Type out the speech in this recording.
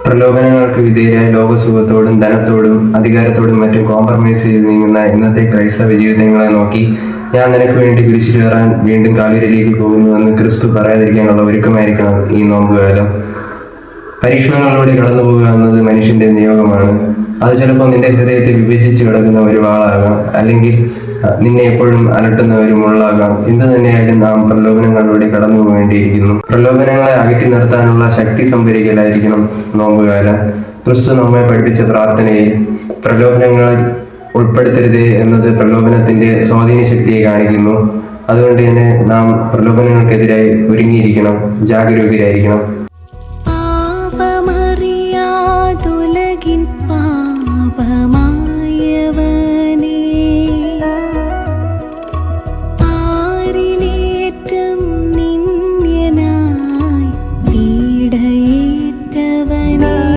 പ്രലോഭനങ്ങൾക്ക് വിധേയരായ ലോകസുഖത്തോടും ധനത്തോടും അധികാരത്തോടും മറ്റും കോംപ്രമൈസ് ചെയ്ത് നീങ്ങുന്ന ഇന്നത്തെ ക്രൈസ്തവ ജീവിതങ്ങളെ നോക്കി ഞാൻ നിനക്ക് വേണ്ടി കുരിശിൽ കയറാൻ വീണ്ടും കാൽവരിയിലേക്ക് പോകുന്നുവെന്ന് ക്രിസ്തു പറയാതിരിക്കാനുള്ള ഒരുക്കമായിരിക്കണം ഈ നോമ്പുകാലം. പരീക്ഷണങ്ങളിലൂടെ കടന്നു പോകുക എന്നത് മനുഷ്യന്റെ നിയോഗമാണ്. അത് ചിലപ്പോൾ നിന്റെ ഹൃദയത്തെ വിഭജിച്ച് കിടക്കുന്ന ഒരു വാളാകാം, അല്ലെങ്കിൽ നിന്നെ എപ്പോഴും അലട്ടുന്ന ഒരു മുള്ളാകാം. എന്തു തന്നെയായാലും നാം പ്രലോഭനങ്ങളിലൂടെ കടന്നു പോകേണ്ടിയിരിക്കുന്നു. പ്രലോഭനങ്ങളെ അകറ്റി നിർത്താനുള്ള ശക്തി സംഭരിക്കലായിരിക്കണം നോമ്പുകാലം. ക്രിസ്തു നമ്മെ പഠിപ്പിച്ച പ്രാർത്ഥനയിൽ പ്രലോഭനങ്ങളിൽ ഉൾപ്പെടുത്തരുതേ എന്നത് പ്രലോഭനത്തിന്റെ സ്വാധീന ശക്തിയെ കാണിക്കുന്നു. അതുകൊണ്ട് തന്നെ നാം പ്രലോഭനങ്ങൾക്കെതിരായി ഒരുങ്ങിയിരിക്കണം, ജാഗരൂകരായിരിക്കണം.